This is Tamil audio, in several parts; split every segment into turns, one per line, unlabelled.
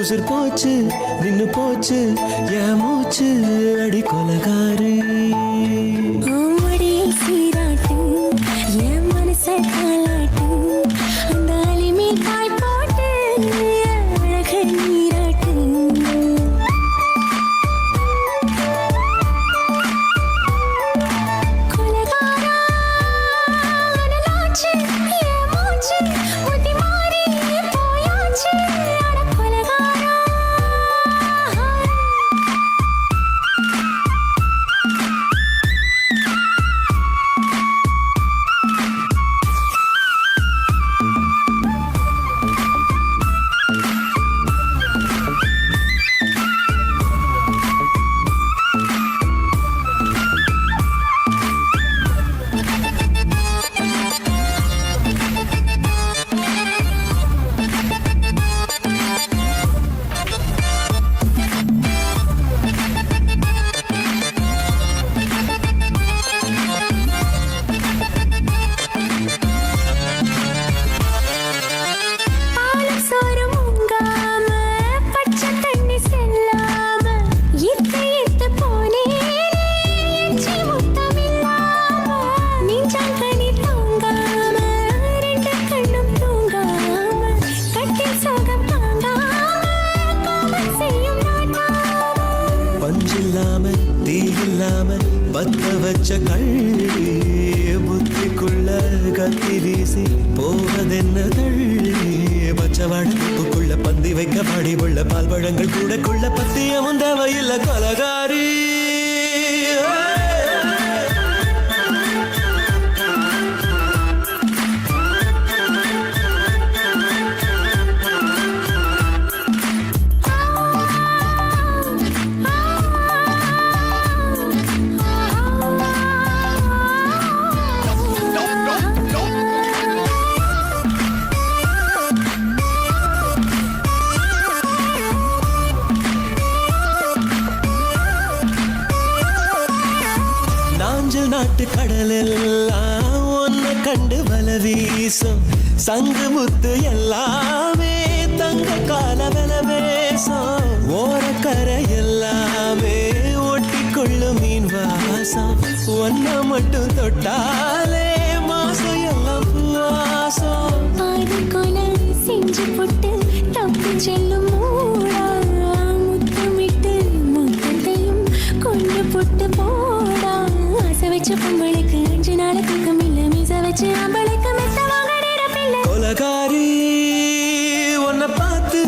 உசுர் போச்சு நின்னு போச்சு என் மூச்சு அடி கொலகாரி
சீராட்டு என் மனச காலாட்டு அந்த அலிமே தாய் போட்டு அழக நீராட்டு கொலகாரா அனலாச்சு என் மூச்சு புத்தி மாறி போயாச்சு அட கொலகாரா
பஞ்சில்லாம தீ இல்லாம பத்த வச்ச கள்ளி புத்திக்குள்ள கத்தி வீசி போவதென்ன தள்ளி பச்சவாடுக்குள்ள பந்தி வைக்க பாடி உள்ள பால் பழங்கள் கூடக்குள்ள பத்தியமும் தேவையில்ல கொலகாரி நாட்டு கடலெல்லாம் ஒன்ன கண்டு வல வீசும் சங்கு முத்து எல்லாமே தங்க கால வெல பேசும் ஓரக்கரை எல்லாமே ஒட்டி கொள்ளும் மீன் வாசம் ஒன்ன மட்டும் தொட்டாலே மாசம் எல்லாம் பூவாசம்
செஞ்சு போட்டு தப்பு செல்லும் மூடா முத்தமிட்டு முத்தத்தையும் கொண்டு போட்டு போடா ஆசை வச்ச பொம்பளைக்கு 5 நாள் தூக்கம் இல்ல மீச வச்சு ஆம்பளைக்கு மெத்த வாங்க நேரமில்ல
கொலகாரி உன்னை பார்த்து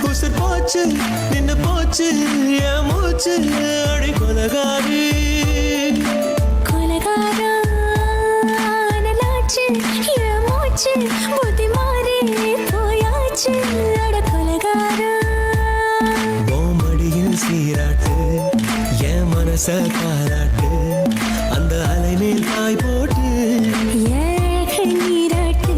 உசுர் போச்சு நின்னு போச்சு என் மூச்சு அடி கொலகாரி
கொலகாரா அனலாச்சு என் மூச்சு புத்தி மாறி போயாச்சு அட கொலகாரா
மடியில் சீராட்டு என் மனச பாராட்டு அந்த அலை மேல் பாய் போட்டு
நீராட்டு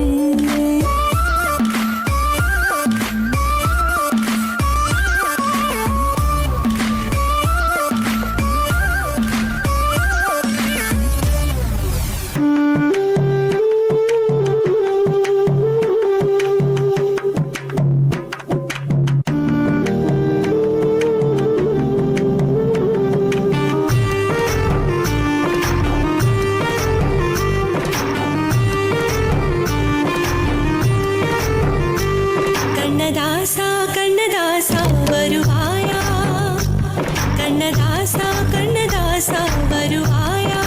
கண்ணதாசா வருவாயா கண்ணதாசா கண்ணதாசா வருவாயா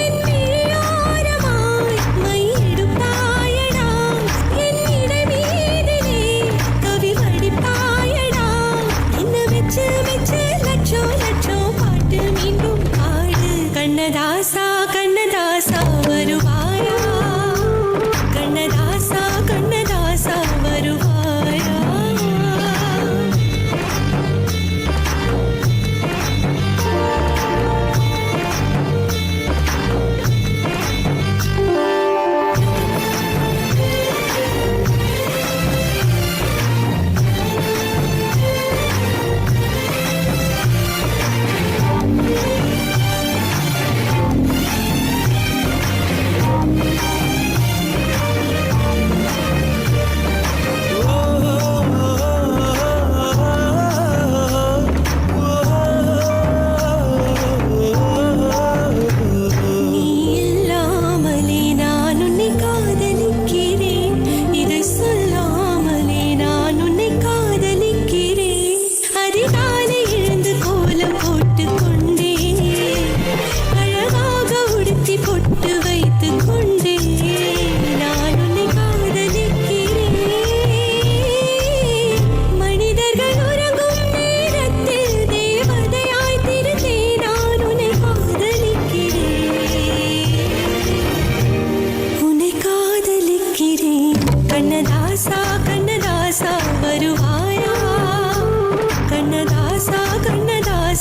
என் விழியோரமாய் மையெடுப்பாயடா என் இடமீதிலே கவி வடிப்பாயடா என்ன வெச்சு வெச்சு லட்சம் லட்சம் பாட்டு மீண்டும் பாடு கண்ணதாசா கண்ணதாசா வருவாயா கண்ணதாசா கண்ணதாசா வருவாயா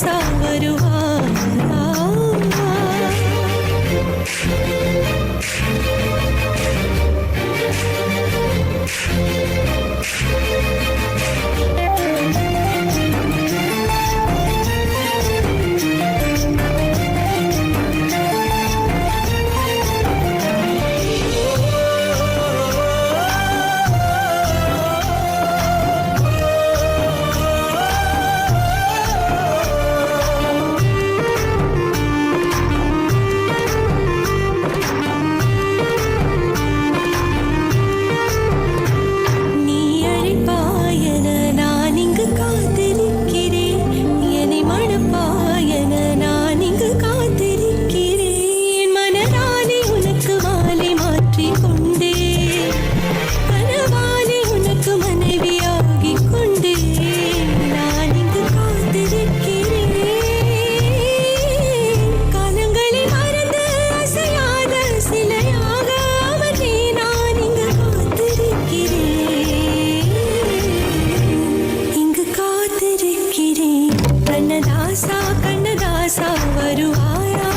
கண்ணதாசா வருவாரா? நீ அழைப்பாயன நான் இங்கு காத்திருக்கிறேன். என்னை மணப்பாயன நான் இங்கு காத்திருக்கிறேன். மனதாலே உனக்கு மாலை மாற்றிக் கொண்டேன். கனவாலே உனக்கு மனைவியாகிக் கொண்டேன். நான் இங்கு காத்திருக்கிறேன். காலங்களை மறந்து அசையாத சிலையாக அமர்ந்தே நான் இங்கு காத்திருக்கிறேன். இங்கு காத்திருக்கிறேன். கண்ணதாசா கண்ணதாசா வருவாயா?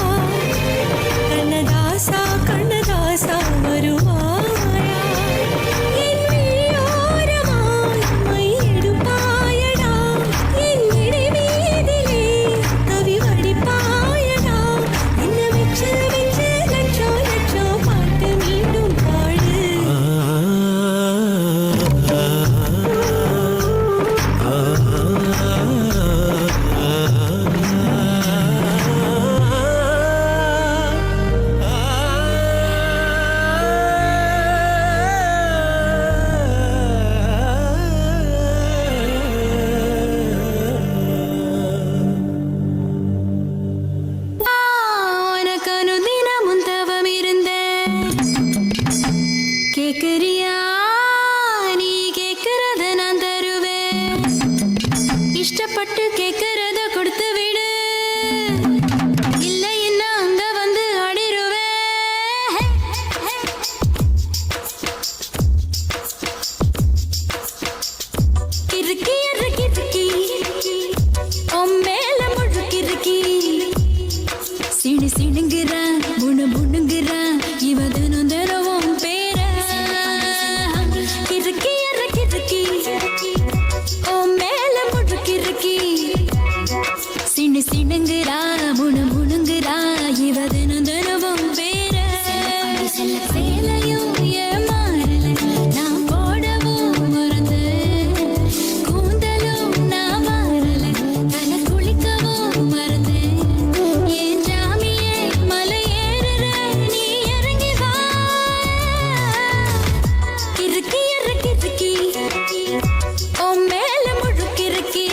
கண்ணதாசா கண்ணதாசா வருவாயா? என் விழியோரமாய் மை எடுப்பாயடா. என் இடைவீதிலே கவி வடிப்பாயடா. என்ன வெச்சு வெச்சு லட்சோ லட்சோ பாட்டு மீண்டும் பாடு. உனக்கு அனுதினமும் தவம் இருந்தேன். கேக்குறியா? நீ கேக்குறத நான் தருவேன். இஷ்டப்பட்டு கேக்குறத கொடுத்து விடு. இல்லைன்னா அங்க வந்து ஆடிருவேன். கிறுக்கி கிறுக்கி உன் மேல முழுக்கிறுக்கி சிணு சிணுங்குறான் புணு புணுங்குறான் இவ தினம் தினமும் பேர கிறுக்கி கிறுக்கி உன் மேல முழுக்கிறுக்கி சிணு சிணுங்குறா புணு புணுங்குறா இவ தினம் தினமும் பேர சேலையும் ஏமாறல நான் போடவும் மறந்து கூந்தலும் நான் மாறல தலை குளிக்கவும் மறந்து என் ஜாமியே மலை ஏறுற நீ இறங்கி வா கிறுக்கி கிறுக்கி உன் மேல முழுக்கிறுக்கி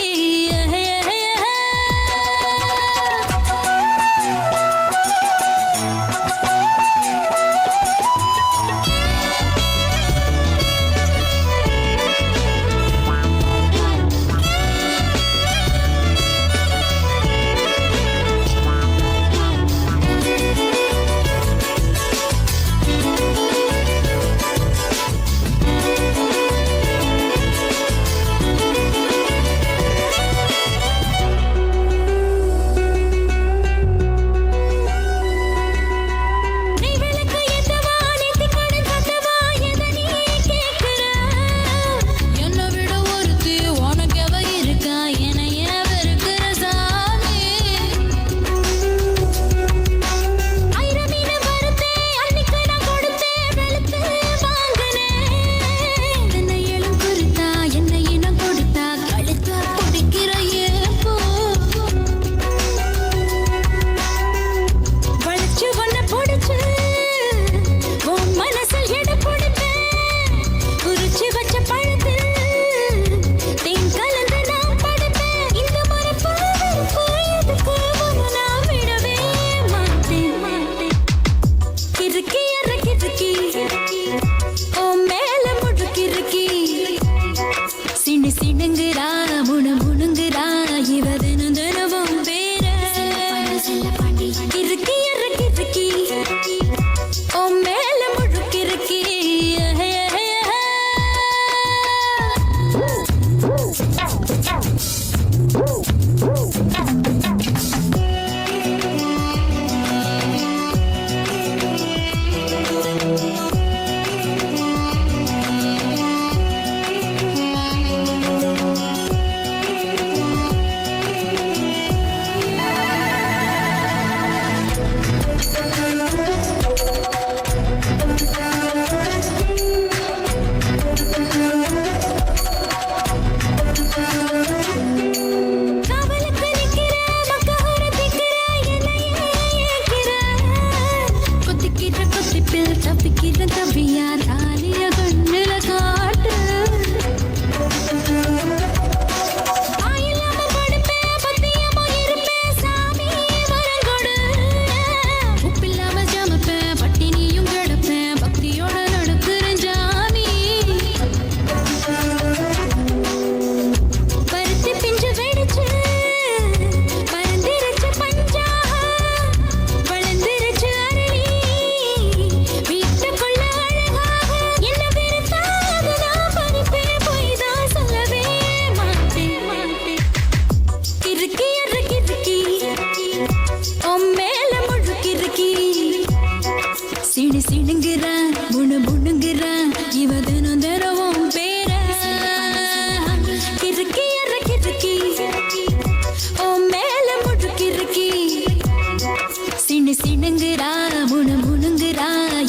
சிணுங்குறா முணுங்குறா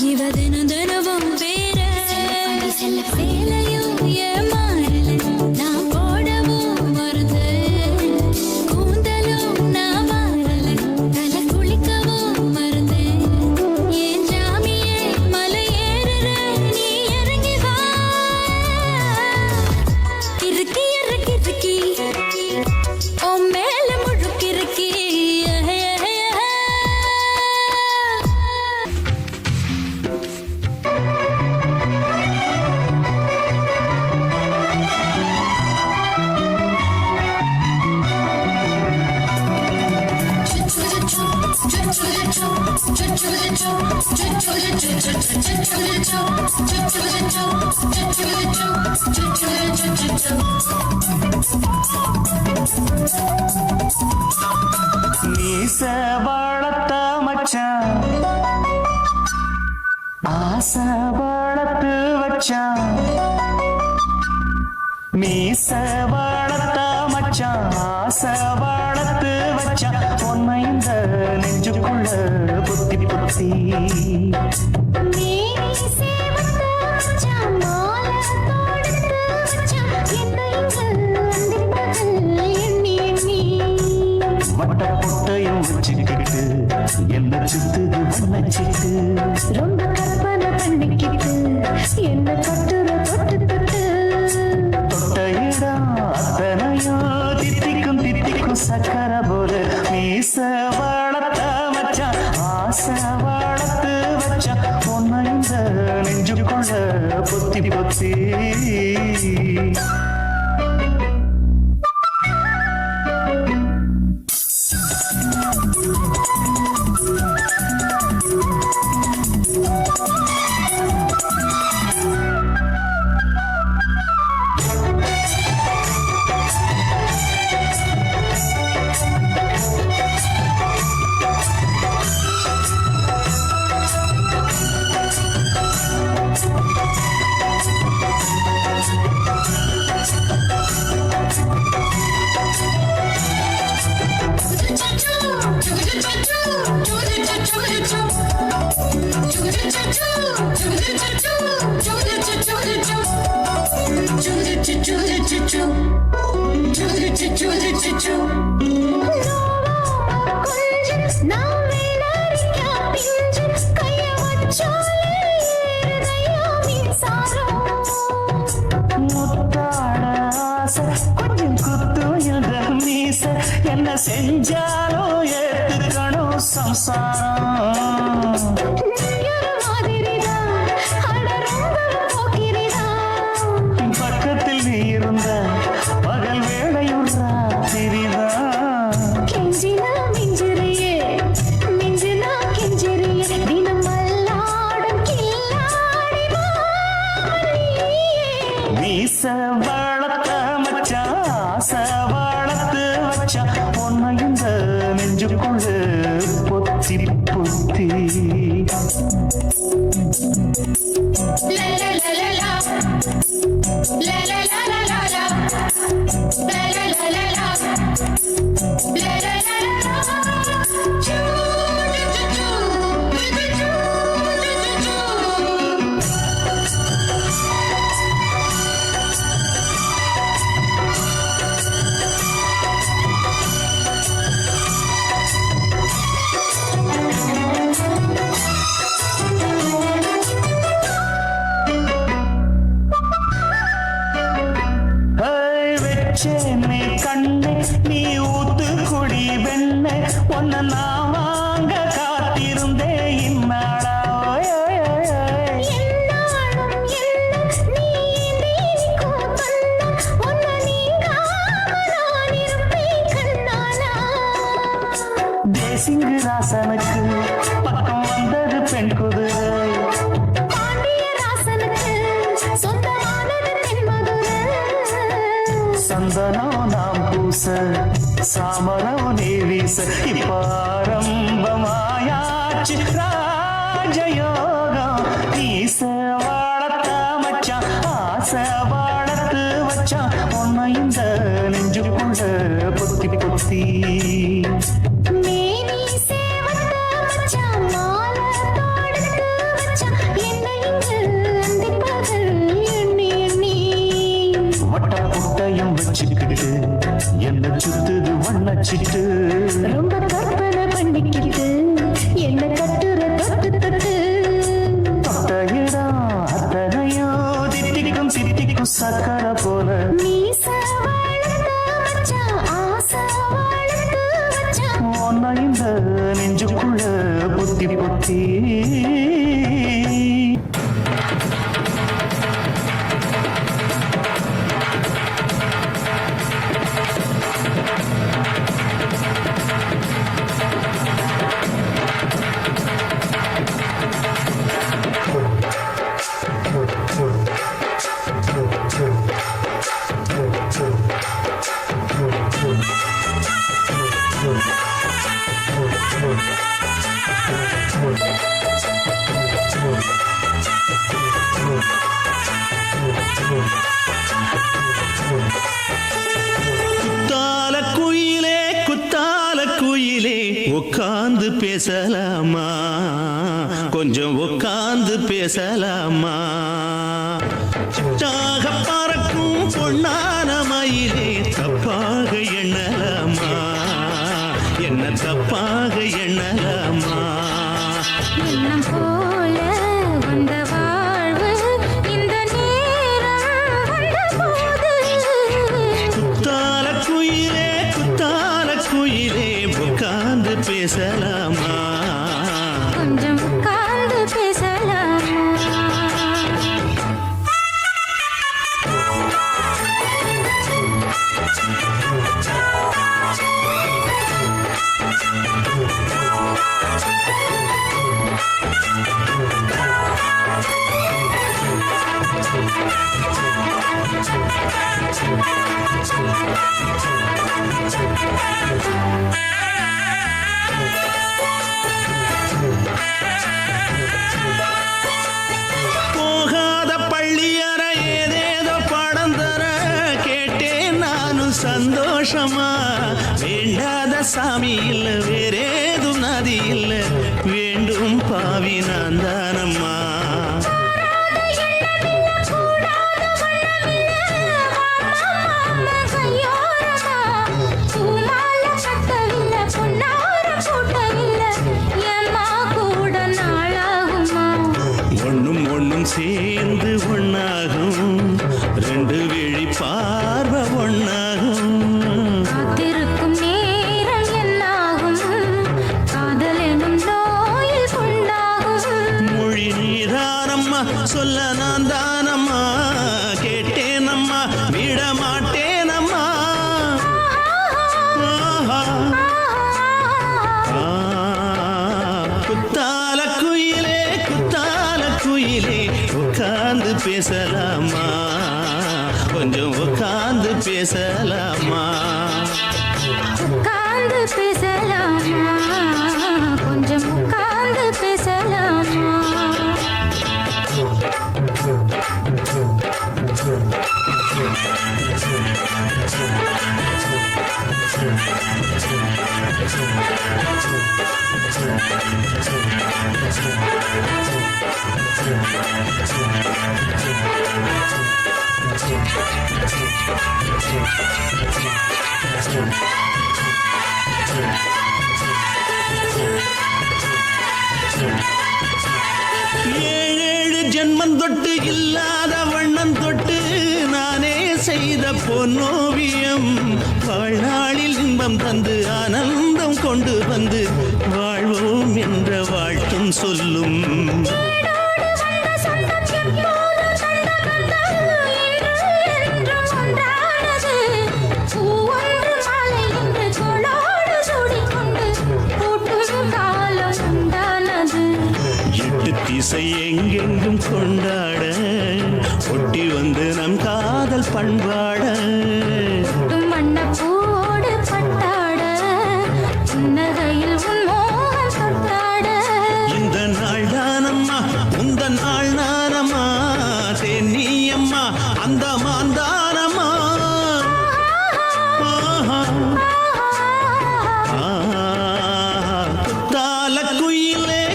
இவ தினம் தினமும் வேற சேலையும் ஏமாறல நான் போடவும் மறந்த கூந்தலும் நான் மாறல தலை குளிக்கவும் மறந்தேன் என் ஜாமியே மலை ஏறுற நீ இறங்கி வா இறுக்கி இறுக்கி இறுக்கி ஓ மேல முழுக்கி இறுக்கி
மீச வளர்த்த மச்சான் ஆசை வளர்த்து வச்சான் மீச வளர்த்த மச்சான் ஆசை வளர்த்து வச்சான் பொன்னை இந்த நெஞ்சுக்குள்ள புத்தி புத்தி
மேனி சேவத்த மச்சான் மாலை தொடுத்து வச்சான் என்னை அந்திப்பகல் எண்ணி எண்ணி
வட்ட பொட்டையும் வச்சுக்கிட்டு என்ன சுத்துது வண்ணச்சிட்டு
ரொம்ப கற்பனை பண்ணிக்கிட்டு என்ன கட்டுற தொட்டு தொட்டு
தொட்ட இடம் அத்தனையும் தித்திக்கும் தித்திக்கும் சக்கர போல மீச வளர்த்த மச்சான் ஆசை வளர்த்து வச்சான் பொன்னை இந்த நெஞ்சுக்குள்ள பொத்தி பொத்தி முத்தாட ஆசை கொஞ்சம் குத்து என்ற மீச என்ன செஞ்சாலும் ஏத்துக்கணும் சம்சாரம் பக்கத்தில் நீ இருந்த பகல் வேளையும் ராத்திரிதான்
கெஞ்சினா மிஞ்சிறியே மிஞ்சினா கெஞ்சிறியே தினம் மல்லாடும் கில்லாடி
மீச வளர்த்த மச்சான் ஆசை வளர்த்து வச்சான் பொன்னை இந்த நெஞ்சுக்குள்ள பொத்தி பொத்தி வெச்சேனை கண்ணே நீ ஊத்து குடி வெண்ணே ஒன்ன நான் வாங்க காத்திருந்தே இந்நாளா தேசிங்கு ராசனுக்கு பக்கம் வந்தது பெண் குதிரை சந்தனம் நாம் பூச சாமரம் நீ வீச இப்பாரம்பமாயாச்சு ராஜயோகம் நீச வளர்த்த மச்சான் ஆசை வளர்த்து வச்சான் பொன்னை இந்த நெஞ்சுக்குள்ள பொத்தி பொத்தி
மேனி சேவத்த மச்சான் ரொம்ப கற்பனை பண்ணிக்கிட்டு என்ன கட்டுற தொட்டு தொட்டு
தொட்டையிடா அத்தனையோ தித்திக்கும் சித்திக்கும் சக்கர போல
மீச வளர்த்த மச்சான் ஆசை வளர்த்து வச்சான்
ஒன்ன இந்த நெஞ்சுக்குள்ள புத்தி புத்தி
குத்தால குயிலே குத்தால குயிலே உட்கார்ந்து பேசலாமா கொஞ்சம் உட்கார்ந்து பேசலாமா சாக பறக்கும் பொன்னான மயிலே தப்பாக எண்ணலாமா என்ன தப்பாக எண்ணலாமா
எண்ணம் போல வந்த வாழ்வு இந்த நேரம் வந்தபோது
குத்தால குயிலே உட்கார்ந்து பேசலாமா
கொஞ்சம் உட்கார்ந்து பேசலாமா
போகாத பள்ளியற ஏதேதோ படம் தர கேட்டேன் நானும் சந்தோஷமா வேண்டாத சாமி இல்ல வேறேதும் நதி இல்ல வேண்டும் பாவி நான் தானம்மா ஒண்ணும் சேர்ந்து ஒண்ணாகும் ரெண்டு விழி பார்வை ஒண்ணாகும்
காத்திருக்கும் நேரம் என்னாகும் காதல் எனும் நோயில் கொண்டாகும்
மொழி நீதானம்மா சொல்ல நான் தானம்மா கேட்டேனம்மா விட மாட்டேனம்மா ஆஹா. குத்தால குயிலே உட்கார்ந்து பேசலாமா கொஞ்சம் உட்கார்ந்து பேசலாமா
உட்கார்ந்து பேசலாமா கொஞ்சம் உட்கார்ந்து பேசலாமா
ஏழேழு ஜென்மம் தொட்டு இல்லாத வண்ணம் தொட்டு நானே செய்த பொன்னோவியம் வாழ்நாளில் இன்பம் தந்து ஆனந்தம் கொண்டு வந்து வாழ்வோம் என்ற வாழ்த்தும் சொல்லும் எட்டு திசை எங்கெங்கும் கொண்டாட ஒட்டி வந்து நம் காதல் பண்பாட
மண்ணப்பூடு பட்டாட புன்னகையில் உன் மோகம் தொட்டாட
இந்த நாள் தானம்மா உந்த நாள் நானம்மா தென்னியம்மா அந்த மாந்தானம்மா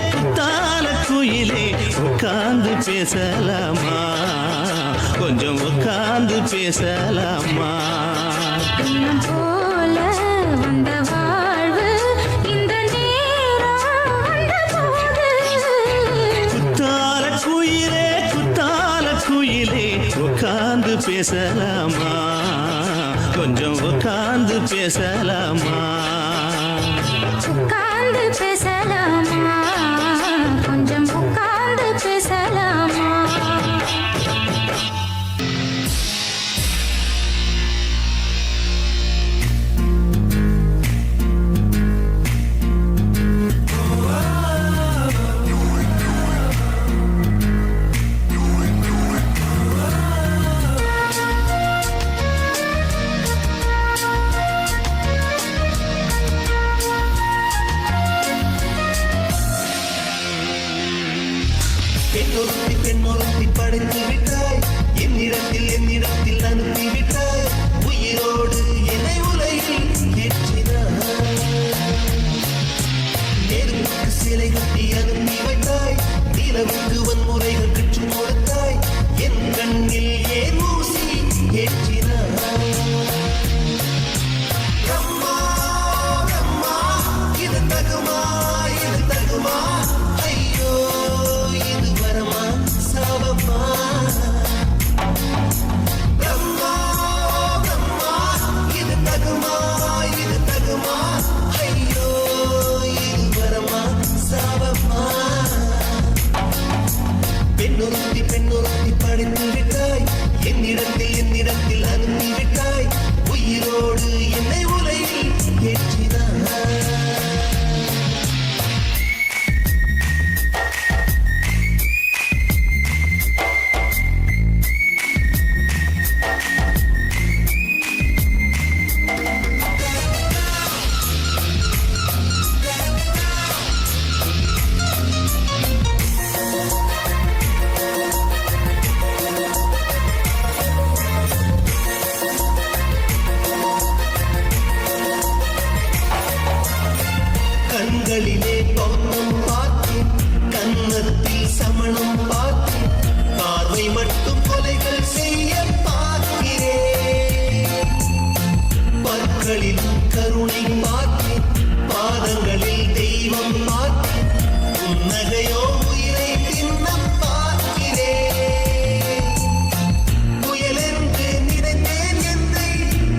குத்தால குயிலே உட்கார்ந்து பேசலாமா கொஞ்சம் உட்கார்ந்து பேசலாமா
போல வந்த
பேசலாமா கொஞ்சம் உட்கார்ந்து பேசலாமா
உட்கார்ந்து பேசலாமா கொஞ்சம் உட்கார்ந்து பேசலாமா
பெண்ணொருத்தி படைத்து விட்டாய் என்னிடத்தில் அனுப்பி விட்டாய் உயிரோடு என்னை உலகில் ஏற்றினாய் நெருப்புக்கு சிலை கட்டி அனுப்பி வைத்தாய் நிலவுக்கு வன்முறைகள் கற்றுக் கொடுத்தாய் என் கண்ணில் ஏன் ஊசி ஏற்றினாய் அம்மா அம்மா இது தகுமா ஐயோ இது வரமா சாபமா அம்மா அம்மா இது தகுமா ஐயோ இது வரமா சாபமா பெண்ணொருத்தி படைத்து விட்டாய் என்னிடத்தில் அனுப்பி விட்டாய் உயிரோடு என்னை உலகில் ஏற்றினாய் கண்களிலே பௌத்தம் பார்த்தேன் கன்னத்தில் சமணம் பார்த்தேன் பார்வை மட்டும் கொலைகள் செய்ய பார்க்கிறேன் பற்களிலும் கருணை பார்த்தேன் பாதங்களில் தெய்வம் பார்த்தேன் புன்னகையோ உயிரை தின்ன பார்க்கிறேன் புயல் என்று நினைத்தேன் என்னை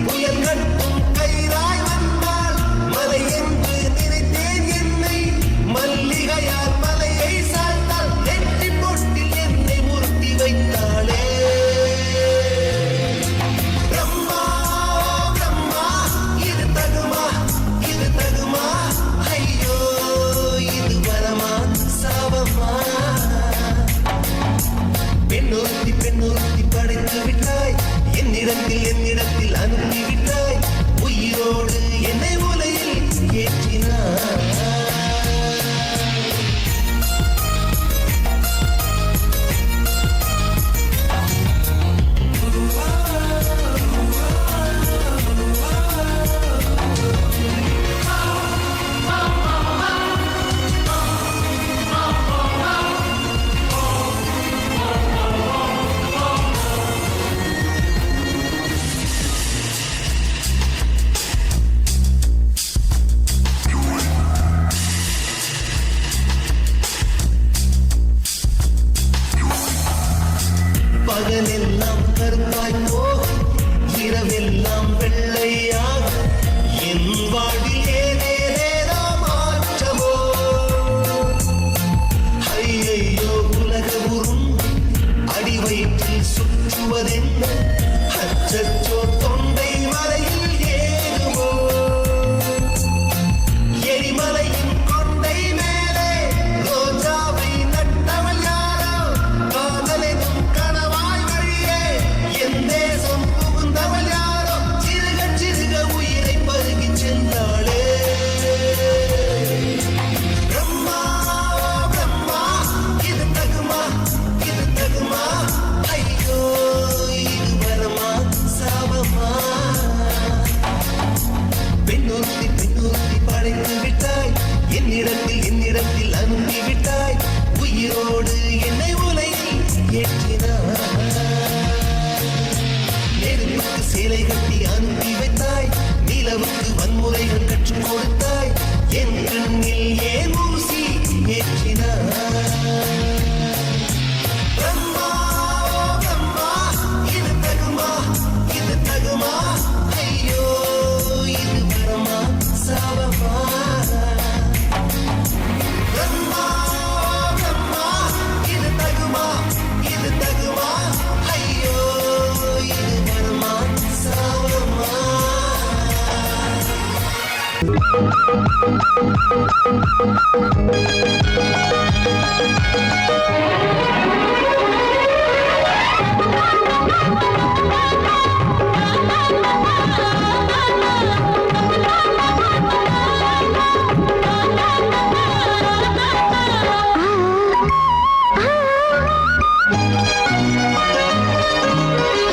புயல் கட்டும் கயிறாய் வந்தால் மலை என்று நினைத்தேன் என்னை மல்லிகையால் மலையை சாய்த்தால் நெற்றி பொட்டில் என்னை முறுத்தி வைத்தாளே பிரம்மா பிரம்மா இது தகுமா ஐயோ இது வரமா சாபமா பெண்ணொருத்தி படைத்து விட்டாய் என்னிடத்தில் அனுப்பி விட்டாய் உயிரோடு என்னை உலகில் ஏற்றினாய் பகலெல்லாம் கருப்பாய் போகும் இரவெல்லாம் வெள்ளையாக என் வாழ்வில் ஏதேதோ மாற்றமோ ஐயையோ உலக உருண்டு அடி வயிற்றில் சுற்றுவதென்ன அச்சச்சோ தொண்டை மலையில் ஏறுமோ எரிமலையின் கொண்டை மேலே ரோஜாவை நட்டவள் யாரோ காதலெனும் கணவாய் வழியே என் தேசம் புகுந்தவள் யாரோ சிறுக உயிரை பருகிச் சென்றாளே பிரம்மா பிரம்மா இது தகுமா ஐயோ இது வரமா சாபமா பெண்ணொருத்தி படைத்து விட்டாய் என்னிடத்தில் அனுப்பி விட்டாய் உயிரோடு என்னை உலகில் ஏற்றினாய் நெருப்புக்கு சேலை கட்டி அனுப்பி வைத்தாய் நிலவுக்கு வன்முறைகள் கற்றுக் கொடுத்தாய் என் கண்ணில் ஏன் ஊசி ஏற்றினாய் பிரம்மா பிரம்மா இது தகுமா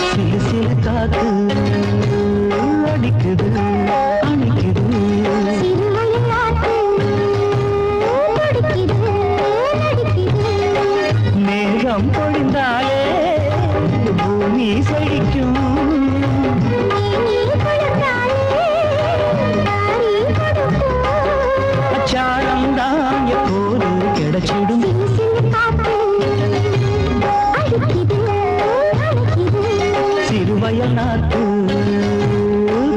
சிலு சிலு காத்து அடிக்குது அணைக்குது மேகம் பொழிந்தாலே பூமி செழிக்கும் அச்சாரம் தான் எப்போது கிடைச்சிடும் சிறுவயல் நாத்து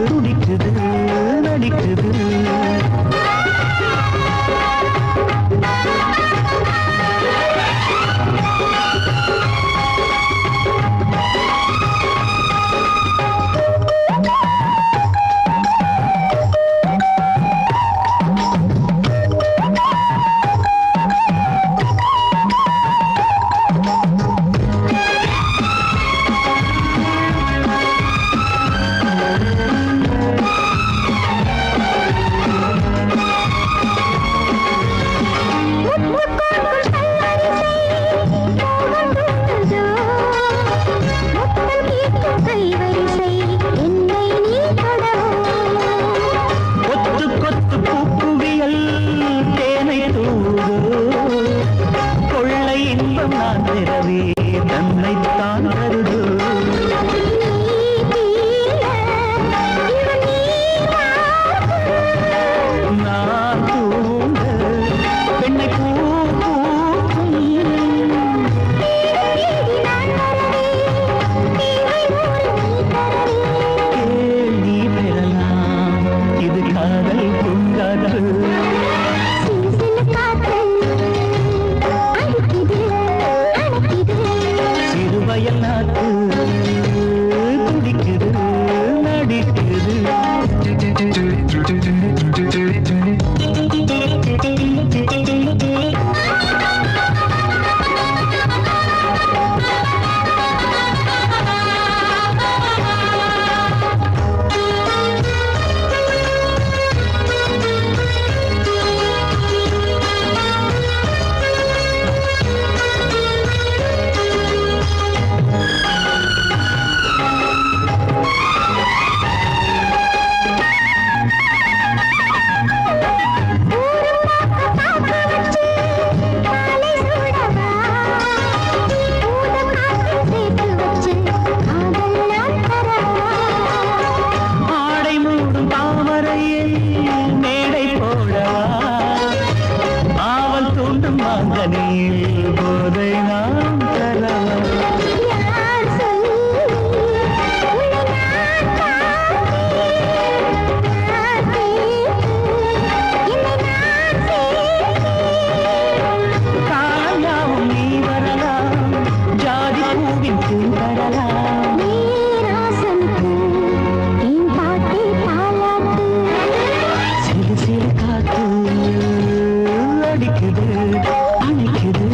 துடிக்குது நடிக்குது கொத்து கொத்து பூக்குவியல் தேனை தூது கொள்ளை இன்பம் நான் பெறவே தன்னைத்தான் வருது நான் தூங்க பெண்ணை பூ பூக்கும் கேள்வி பெறலாம் இது காதல் பூங்காற்று சிறுவயல் நாத்து துடிக்குது நடிக்குது ஆடை மூடும் தாமரையில் மேடை போடவா ஆவல் தூண்டும் மாங்கனியில் போதை நாம் தரவா காயாவும் நீ வரலாம் ஜாதி பூவின் தீண்டரலாம் சிறு சிறு காத்து அடிக்குது அணைக்குது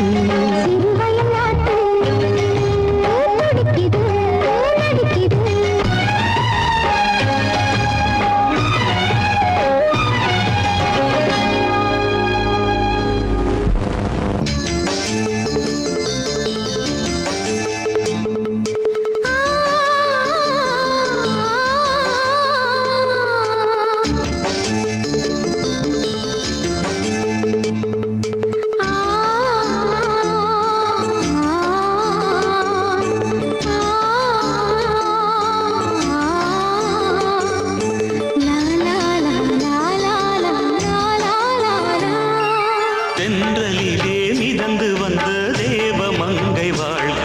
தென்றலிலே மிதந்து வந்த தேவ மங்கை வாழ்க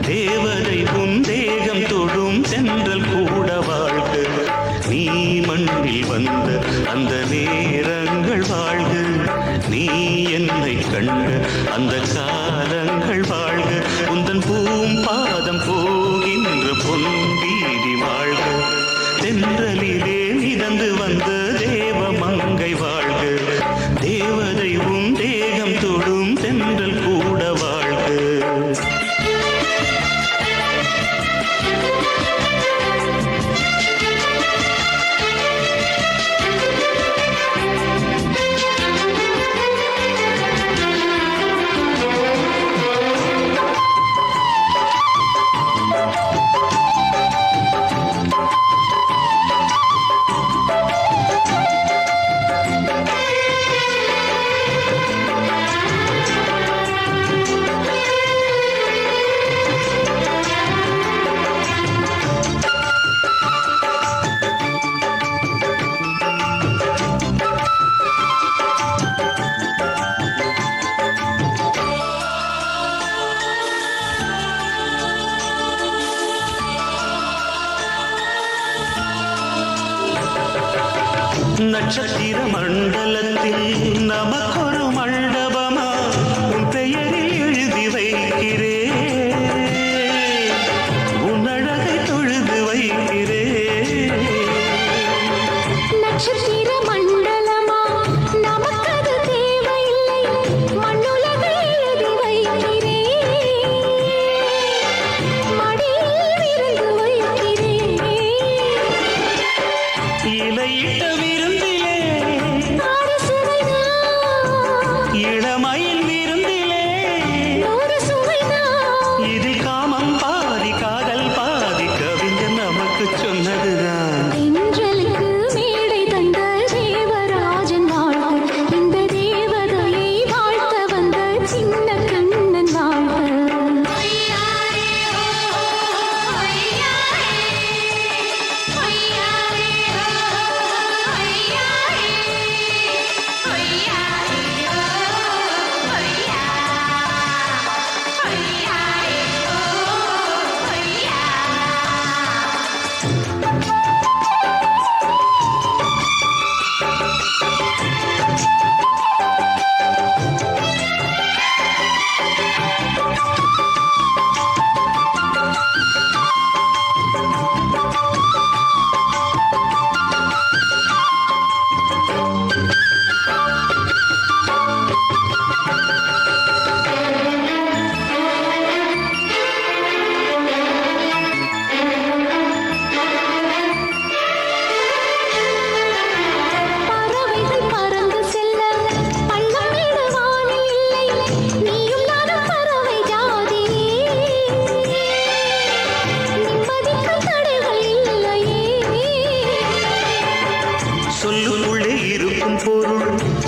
தேவதை உன் தேகம் தொடும் தென்றல் கூட வாழ்க நீ மண்ணில் வந்த அந்த நேரங்கள் வாழ்க நீ என்னை கண்ட அந்த காலங்கள் வாழ்க உந்தன் பூம்பாதம் போகின்ற பொன்வீதி வாழ்க தென்றலிலே மிதந்து வந்த தேவ மங்கை வாழ்க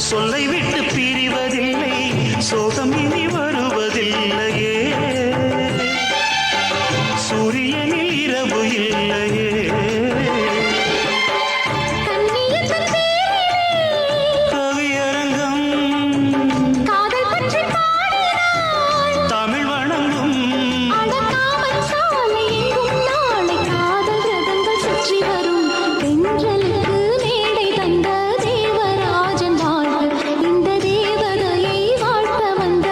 சொல்லை விட்டு பிரிவதில்லை சோகம் இனி வருவதில்லையே சூரியனில் இரவு இல்லையே
கண்ணியத்தின் பேரிலே
கவியரங்கம்
காதல் பற்றி பாடினாள்.
தமிழ் வணங்கும்
அடக்காமல் சாலை எங்கும் நாளை காதல் ரதங்கள் சுற்றி வரும். தென்றலுக்கு மேடை தந்த தேவராஜன் வாழ்க. இந்த தேவதையை வாழ்த்த வந்த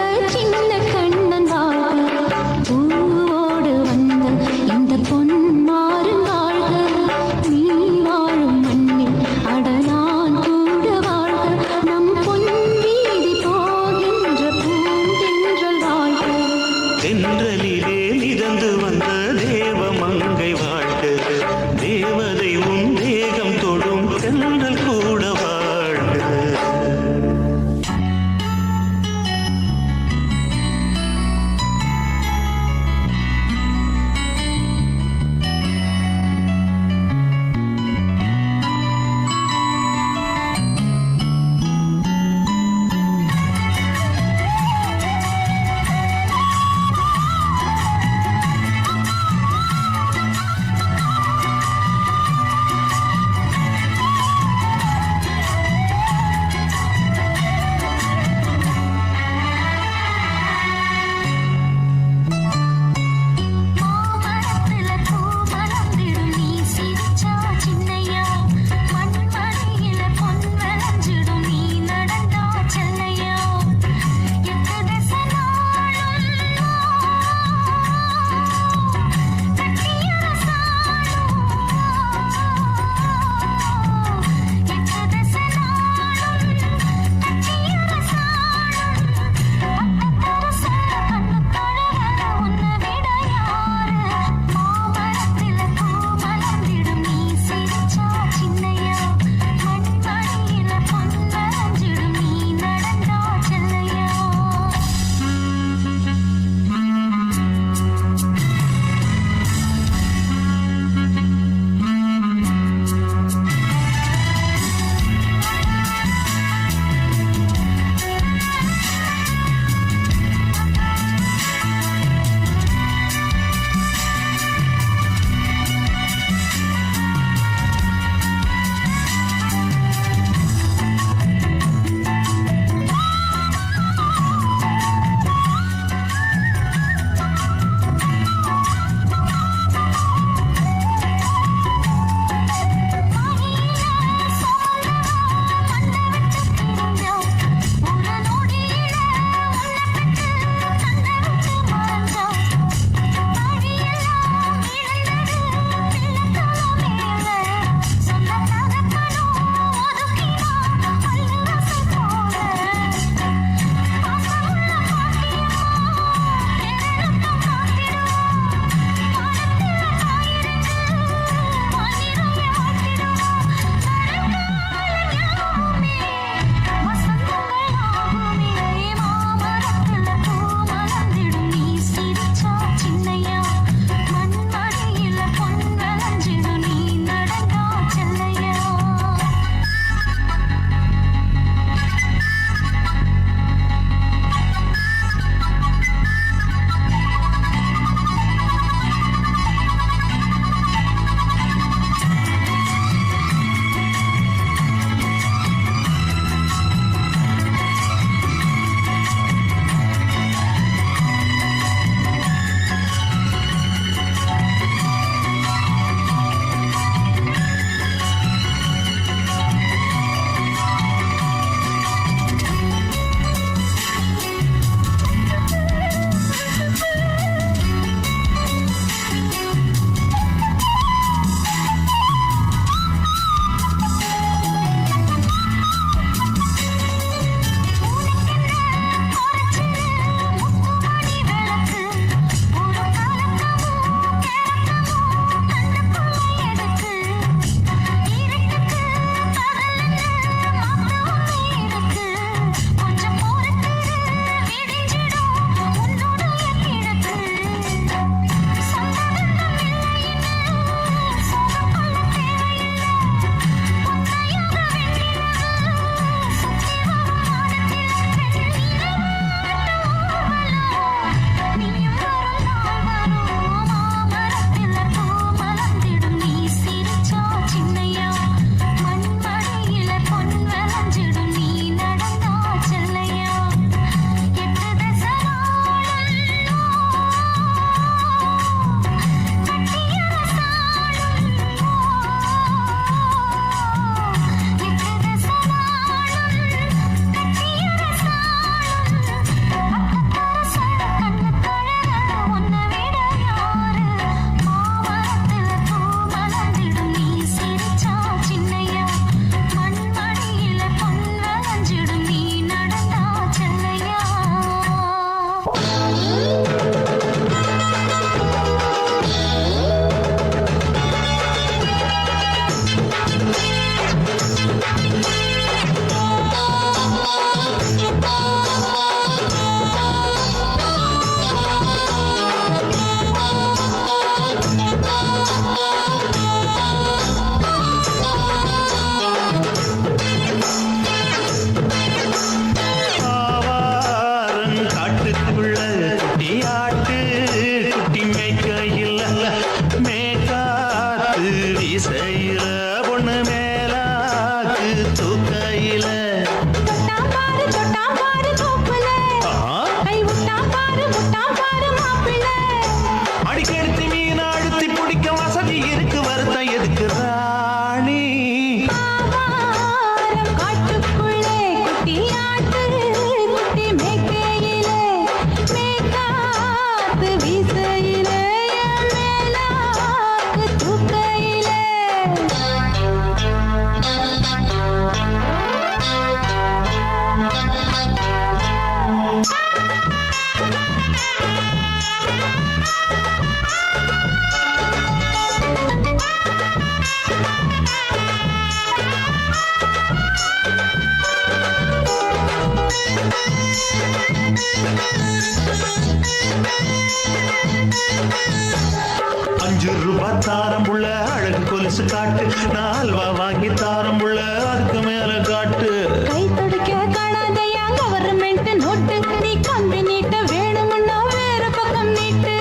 ₹5 தாரம்புள்ள அழகு கொலுசு காட்டு, 4 வாங்கி தாரம்புள்ள அதுக்கு மேல காட்டு.
கை துடிக்க காணாதையா கவர்மெண்ட் நோட்டு, நீ கம்பி நீட்ட வேணும்னா வேற பக்கம் நீட்டு.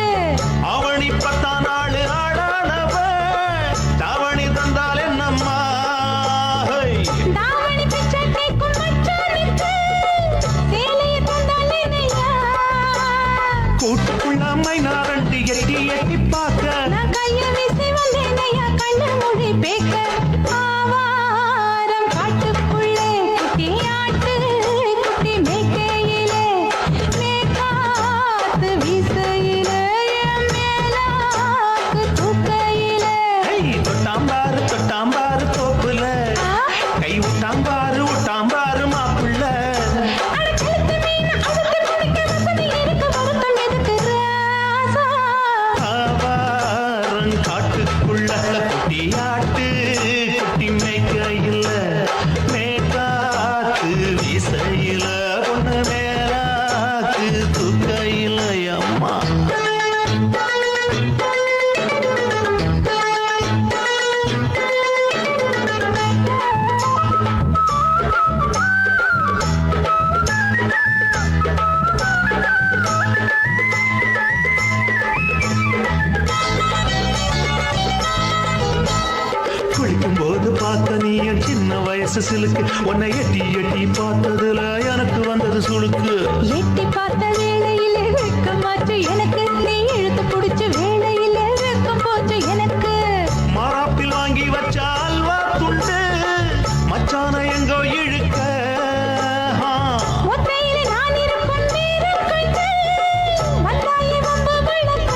அவனி 10 நாள் ஆடானவ தாவணி தந்தால் என்னம்மா?
தாவணி பிச்சை கேட்கும் மச்சானுக்கு சேலையை தந்தாலே நையா.
கூட்டுக்குள்ள மைனாரண்டி எட்டி எட்டி பார்க்க,
நான் கைய வீசி வந்தேன் ஐயா கண்ணு மொழி பேக்க. ஆவாரம் காட்டுக்குள்ளே குட்டி ஆட்டு குட்டி மேய்க்கையிலே, மேற்காத்து வீசையிலே, என் மேலாக்கு தூக்கையிலே.
தொட்டாம்பாரு தோப்புல கை விட்டாம்பாரு மாப்பிள்ள.
அட கழுத்து மீன் அவுத்து குடிக்க வசதி இருக்கு, வருத்தம் எதுக்கு ராசா?
ஆவாரம் காட்டுக்குள்ள குட்டியாட்டு குட்டி மேய்க்கையில, மேற்காத்து வீசையில, பொண்ணு மேலாக்கு தூக்கையில அம்மா. குளிக்கும் போது பார்த்த நீயும் சின்ன வயசு சிலுக்கு, உன்னை எட்டி எட்டி பார்த்ததுல எனக்கு வந்தது சுளுக்கு.
எட்டி பார்த்த வேளையிலே வெட்கமாச்சு எனக்கு, நீ இழுத்து புடிச்ச வேளையிலே வெட்கம் போச்சு எனக்கு.
மாறாப்பில் வாங்கி வச்ச அல்வா துண்டு மச்சான எங்கோ இழுக்க.
ஒத்தையிலே நான் இருக்கும் நேரம் கண்டு வந்தாயே வம்பு வளர்க்க.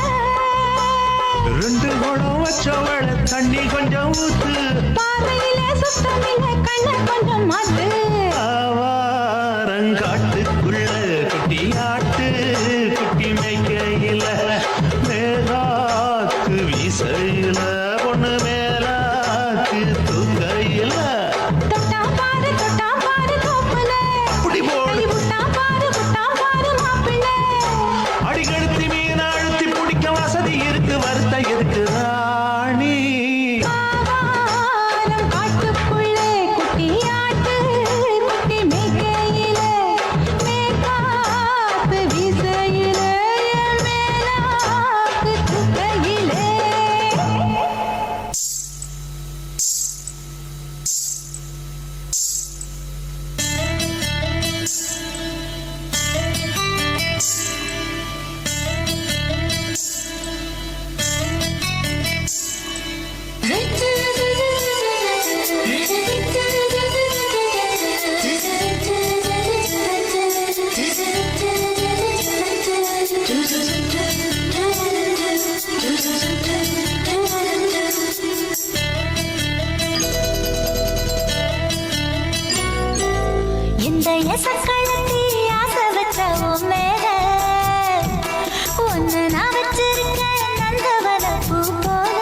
2 குடம் வச்சவள தண்ணி கொஞ்சம் ஊத்து,
பார்வையிலே சுத்தமில்லை கண்ணை கொஞ்சம் மாத்து.
ஆவாரங்காட்டுக்குள்ள குட்டியாட்டு குட்டி மேய்க்கையில, மேலாக்கு வீசையில, பொண்ணு மேலாக்கு தூக்கையில.
தொட்டாம் பாரு தோப்புல,
அப்படி போடு.
கை விட்டாம் பாரு மாப்பிள்ளை.
அடிக்கழுத்தி மீன் அழுத்தி பிடிக்க வசதி இருக்கு, வருத்த எதுக்கு ராணி?
ஆவாரம் காட்டுக்குள்ளே குட்டி ஆட்டு குட்டி மேய்க்கையிலே, மேற்காத்து வீசையிலே, என் மேலாக்கு தூக்கையிலே. இந்த எசக்களத்தி ஆசை வச்ச உன் மேல, ஒன்னு நான் வச்சிருக்கேன் நந்தவன பூ போல.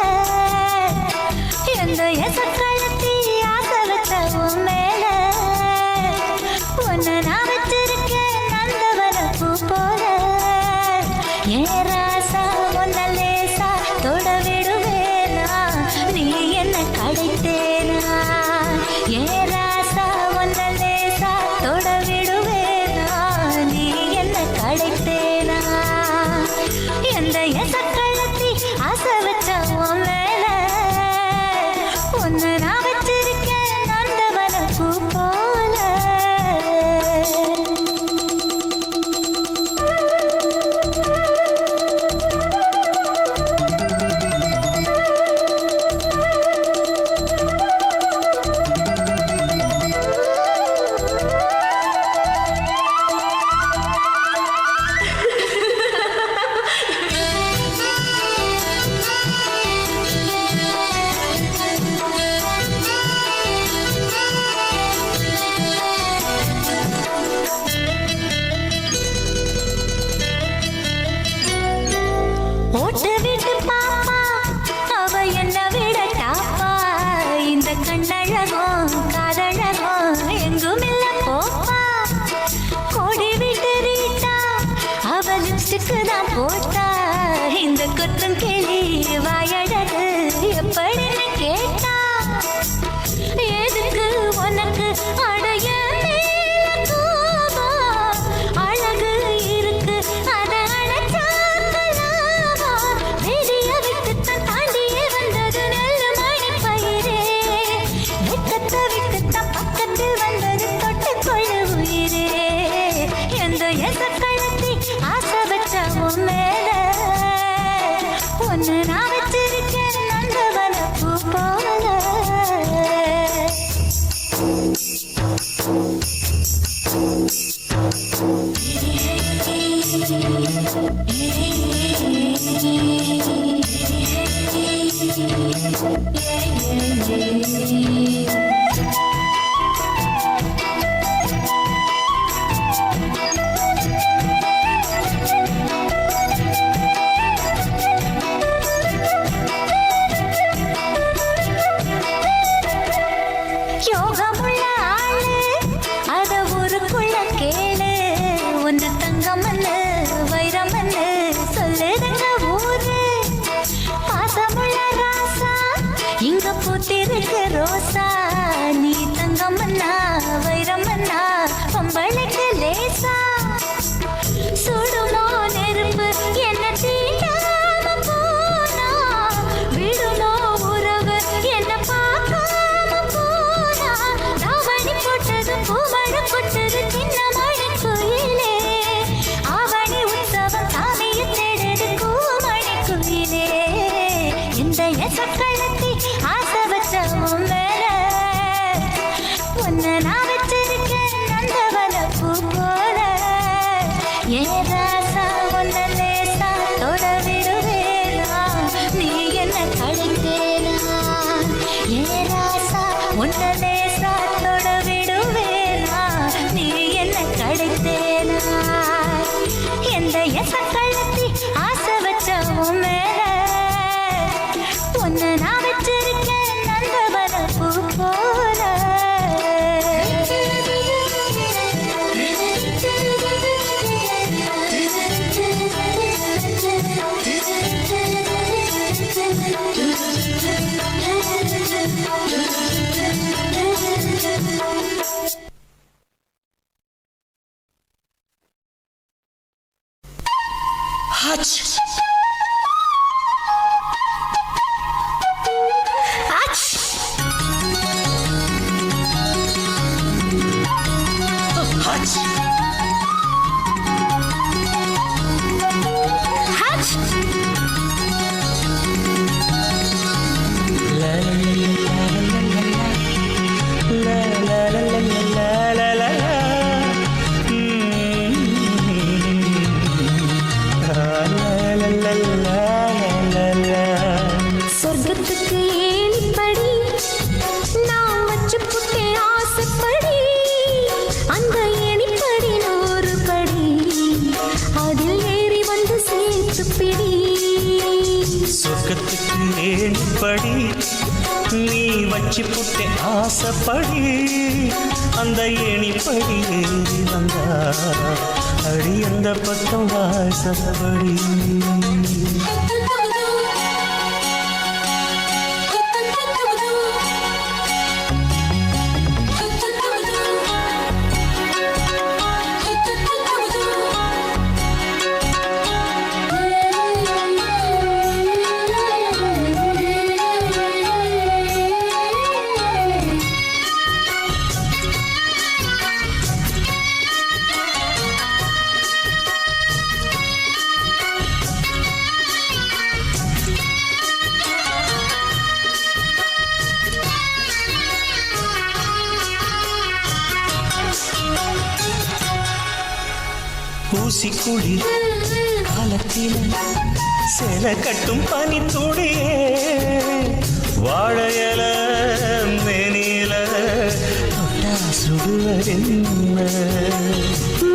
இந்த எசக்களத்தி ஆசை வச்ச உன் மேல, ஒன்னு நான் வச்சிருக்கேன் நந்தவன பூ போல. ஏ ராசா ஒன்ன லேசா தொட விடுவேனா, நீ என்ன கடைத்தேனா? ஏ ராசா ஒன்ன லேசா தொட விடுவே போட்டா இந்த குத்தம் கிளி வாயழகு எப்படின்னு கேட்டா எதுக்கு உனக்கு அடைய அழகு இருக்கு அத அழைச்சாக்கலாமா வெளிய விட்டுத்தான் தாண்டியே வந்தது நல்ல மணி பயிரே விக்கத்தான் பக்கத்தில் வந்தது தொட்டு கொள்ள உயிரே எந்த எசக்கழத்தி ஆசை வச்ச உன் மேல ஒன்னு நான் வச்சிருக்கேன் நந்தவன பூ போல யோகமுள்ள ஆளு அத ஊருக்குள்ள கேளு ஒன்னு தங்கமன்னு வைரமன்னு சொல்லுதுங்க ஊரு பாசமுள்ள ராசா இங்க பூத்திருக்கு ரோசா நீ தங்கமன்னா வைரமன்னா பொம்பளைக்கு லேசா சுடுமோ நெருப்பு என்ன தீண்டாம போனா விடுமோ உறவு என்ன பார்க்காம போனா தாவணி போட்டது பூமழை கொட்டது சின்ன மழை குயிலே ஆவணி உற்சவம் சாமியை தேடுது பூமழை குயிலே இந்த எசக்கழத்தி ஆசை வச்ச உன் மேல ஒன்னு நான் வச்சிருக்கேன் நந்தவன பூ போல ஏ ராசா ஒன்ன லேசா தொட விடுவேனா நீ என்ன கழித்தேனா ஏ ராசா ஒன்ன லேசா தொட விடுவேனா நீ என்ன கழித்தேனா எந்த எசக்கழத்தி ஆசை வச்ச உன் மேல ஒன்னு நான் வச்சிருக்கேன் நந்தவன பூ போல சொர்க்கத்துக்கு ஏணிப்படி நான் வச்சு புட்டே ஆசைப்படி அந்த ஏணிப்படி 100 படி அதில் ஏறி வந்து சேர்த்து பிடி
சொர்க்கத்துக்கு ஏணிப்படி நீ வச்சு புட்டே ஆசைப்படி அந்த ஏணிப்படி ஏறி வந்தா அடி அந்த பக்கம் வாசப்படி பூசிக்குடி காலத்தில சேல கட்டும் பனி துடியே வாழையல மேனில தொட்டா சுடுவதென்ன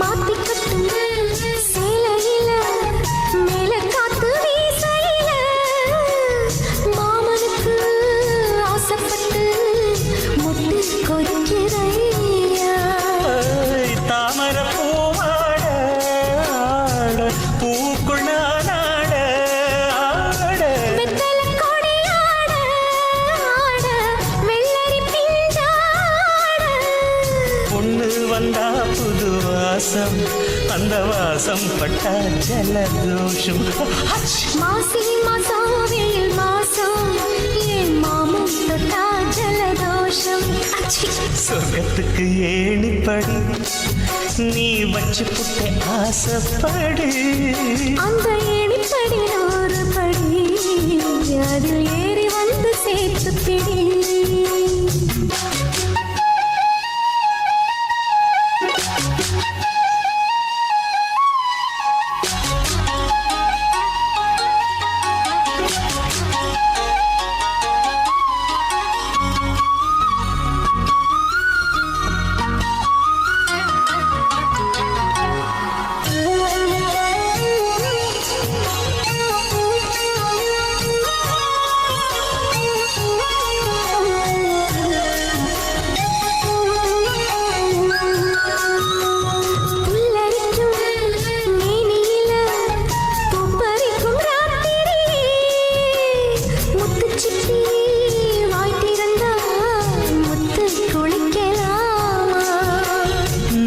மாத்தி கட்டும் சேலையில மேல காத்து வீசையில மாமனுக்கு ஆசைப்பட்டு முட்டு கொதிக்கிறையா
தாமர பூவாட பூக்குள்ள புது வாசம் அந்த வாசம் பட்டா ஜலதோஷம்
மாசி மாசம் வெயில் மாசம் என் மாமன் தொட்டா ஜலதோஷம்
சொர்க்கத்துக்கு ஏணிப்படி நீ வச்சு புட்ட ஆசைப்படு
அந்த ஏணிப்படி 100 படி அதில் ஏறி வந்து சேர்த்து பிடி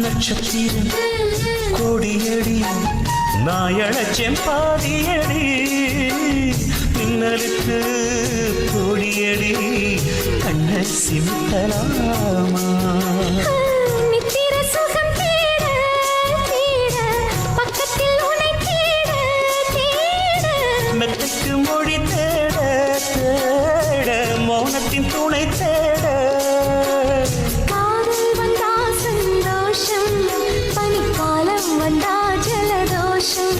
நட்சத்திரம் கோடியடி நாயழச்செம் பாதியடி மின்னலுக்கு கோடியடி கண்ண சிமிட்டலாமா
நித்திர சுகம் தேட தேட பக்கத்தில் உன்னை தேட தேட
மெத்தைக்கு மொழி தேட தேட மௌனத்தின் துணை தேட
காதல் வந்தா சந்தோஷம் பனிக்காலம் வந்தா ஜலதோஷம்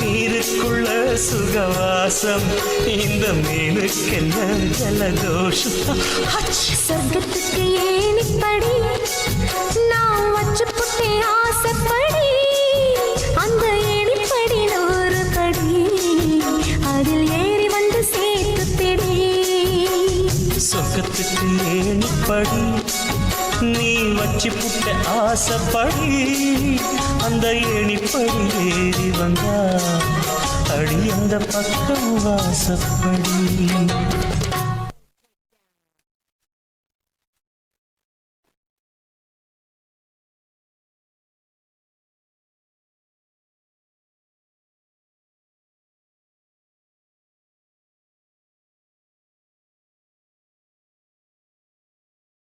நீருக்குள்ள சுகவாசம் இந்த மீனுக்கென்ன ஜலதோஷம்
சொர்க்கத்துக்கு ஏணிப்படி நான் வச்சு புட்டே ஆசைப்படி அந்த ஏணிப்படி 100 படி அதில் ஏறி வந்து சேர்த்து பிடி
சொர்க்கத்துக்கு ஏணிப்படி நீ வச்சு புட்ட ஆசைப்படி அந்த ஏணிப்படி ஏறி வந்தா அடி அந்த பக்கம் வாசப்படி